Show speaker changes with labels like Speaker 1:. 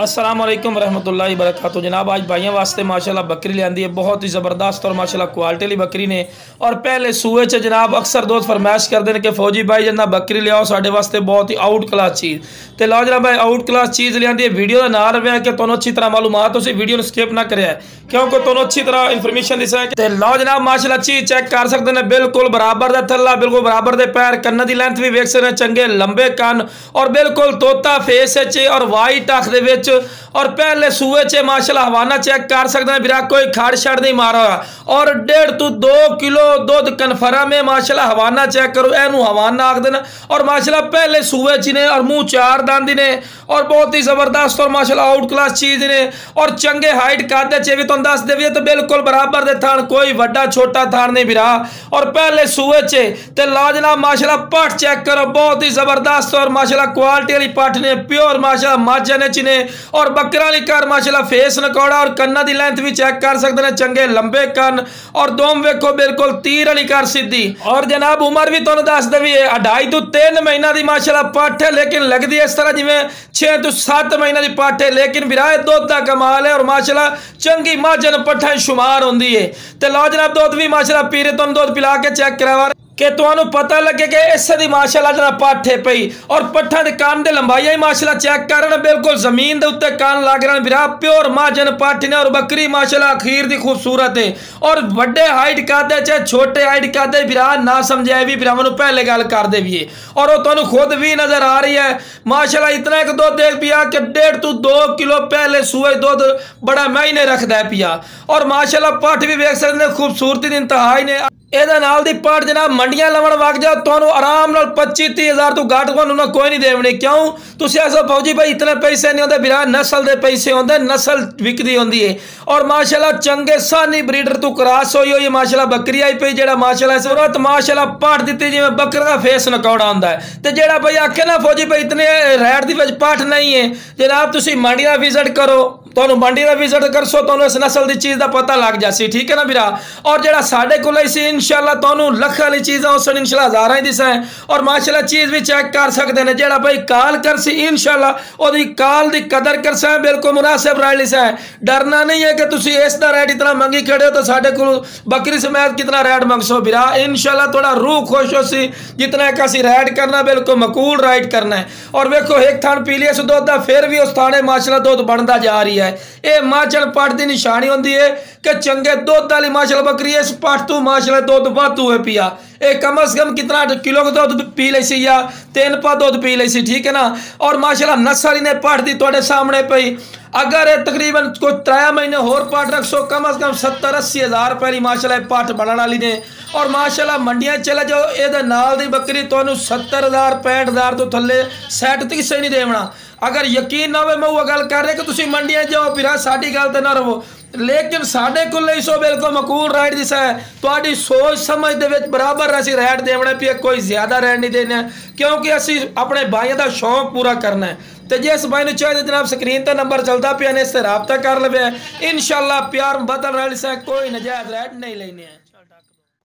Speaker 1: अस्सलाम वालेकुम रहमतुल्लाहि बरकातहू। जनाब आज भाइयों वास्ते माशाल्लाह बकरी लियांदी है, बहुत ही ज़बरदस्त और माशाल्लाह क्वालिटी वाली बकरी ने। और पहले सूए च जनाब अक्सर दोस्त फरमाइश करते हैं कि फौजी भाई जना बकरी लियाओ साढ़े वास्ते बहुत ही आउट क्लास चीज़। तो लो जनाब भाई आउट क्लास चीज़ लियांदी है। वीडियो का नाम रहा है कि तुम अच्छी तरह मालूमात उसी वीडियो ने स्किप ना करे क्योंकि तुम अच्छी तरह इन्फॉर्मेशन दिसा है। लो जनाब माशाल्लाह चीज़ चेक कर सकते हैं, बिल्कुल बराबर का थल्ला, बिल्कुल बराबर के पैर, कन्ना की लेंथ भी वेख सकते चंगे लंबे कन और बिल्कुल तोता फेस और वाइट अख दे विच और पहले सूए च माशाल्लाह हवाना चेक कर सकते हैं। बिरा कोई खड़ छड़ नहीं मारा और 1.5 to 2 किलो दूध कन्फर्म है माशाल्लाह। हवाना चेक करो, एनू हवाना आख देना और माशाल्लाह पहले सूए च ने और मुंह 4 दांदी ने और बहुत ही जबरदस्त और माशाल्लाह आउट क्लास चीज ने और चंगे हाइट कादे च भी तुम दस देवी तो बिल्कुल बराबर दे थान, कोई वड्डा छोटा थान नहीं बिरा और पहले सूए च ते लाजनाब माशाल्लाह पट चेक करो, बहुत ही जबरदस्त और माशाल्लाह क्वालिटी वाली पट ने, प्योर माशाल्लाह माजा ने चिने और बकरा वाली कर माशाल्लाह फेस नकौड़ा और कन्ना की लेंथ भी चेक कर सकते हैं, चंगे लंबे कन और दोम वेखो बिल्कुल तीर वाली कर सीधी। और जनाब उम्र भी तुहानू दस देवी है 2.5 to 3 महीना की माशाल्लाह पट है, लेकिन लगती है इस तरह जिवें 6 to 7 महीना की पट है, लेकिन विराए दुध का कमाल है और माशाल्लाह चंगी माजन पट्ठा शुमार होंदी है। तो लो जनाब दुध भी माशाल्लाह पीरे तुम दुध पिला के चेक करावा कि तुहानू पता लगे कि इस दी माशाल्लाह जना पट है पई और पट्ठा दे कान दे लंबाई माशाल्लाह चेक करना, बिल्कुल जमीन दे उत्ते कान लग रहे बिरा प्योर माजन पट ने और बकरी माशाल्लाह अखीर दी खूबसूरत है और बड़े हाइट कादे चाहे छोटे हाइट कादे बिरा ना समझाए भी बिरावां नू पहले गल कर दे भी और वो तुहानू खुद भी नजर आ रही है माशाल्लाह। इतना एक दूध देख पिया कि 1.5 to 2 किलो पहले सूए दूध बड़ा महीने रखता है पिया और माशाल्लाह पट भी वेख सकते खूबसूरती दी इंतहाई ने। ਇਹਦੇ ਨਾਲ ਦੀ ਪਾਟ जनाब मंडियां लवण वग जाओ ਤੁਹਾਨੂੰ आराम नाल 25-30 हज़ार तो घट को कोई नहीं देवनी। क्यों तुम ऐसा फौजी भाई इतने पैसे नहीं होंगे बिरा नस्ल के पैसे होंगे, नस्ल विकदी होंगी है और माशाल्लाह चंगे सानी ब्रीडर तू क्रॉस हुई माशाल्लाह बकरी आई पई जेड़ा माशाल्लाह सूरत माशाल्लाह पाट दी जिवें बकर का फेस नकौड़ा होंदा है। तो जेड़ा भाई आखे ना फौजी भाई इतने रैड दी पाठ नहीं है जनाब तुसी मंडी का विजिट करो, तुहानू मंडी का विजिट करसो तुहानू इस नस्ल की चीज़ का पता लग जासी, ठीक है ना बिरा। और जेड़ा साडे कोल सी इंशाल्लाह तुहानू लख वाली चीज़ां उस इंशाल्लाह हज़ारां ही दिसा है और माशाल्लाह चीज़ भी चेक कर सकते हैं। जेड़ा भाई काल करसी इंशाल्लाह ओदी काल दी कदर करसा है, बिल्कुल मुनासिब राय लिसा है। डरना नहीं है कि तुसी इस दा रेट इतना मंगी खड़े हो तो साडे कोल बकरी समेत कितना रेट मंगसो बिरा, इंशाल्लाह थोड़ा रूह खुश हो सी जितना एक असी रेट करना बिल्कुल मकूल राइट करना है। और वेखो एक थान पी लिया दुध का फिर भी उस थाने माशाल्लाह दुध बनता जा रही है। ये माचन पट की निशानी होंगी है कि चंगे दुध वाली माशाल्लाह बकरी इस पट तू माशाल्लाह दुध वाधू है पिया। ये कम से कम कितना किलो का दुध पी ली सी या 3 पा दुध पी ली सी, ठीक है ना। और माशाल्लाह नस्ल ने पट दी तुहाडे सामने पई अगर ये तकरीबन कोई 3 महीने होर पट रखसो कम से कम 70-80 हज़ार रुपए की माशाल्लाह पट बनने वाली ने और माशाल्लाह मंडियां चले जाओ ये नाल दी बकरी तुहानू 70,000-65,000 तो थले सैट तो किसी नहीं देवना। अगर यकीन ना हो मैं वो गल कर रहे कि तुसी मंडियां जाओ फिर साडी गल ते ना रहो, लेकिन साडे कोल सो बिल्कुल मकूल रेट दिसा है तुहाडी सोच समझ दे विच बराबर असीं रेट देवना पिया, कोई ज्यादा रेट नहीं देना क्योंकि असीं अपने भाइयों का शौक पूरा करना है। तो जिस भाई ने चाहिए जनाब स्क्रीन पर नंबर चलता पिया ने इससे रब्ता कर लवे इंशाल्लाह प्यार बदल रहा कोई नजायज रेट नहीं लेने।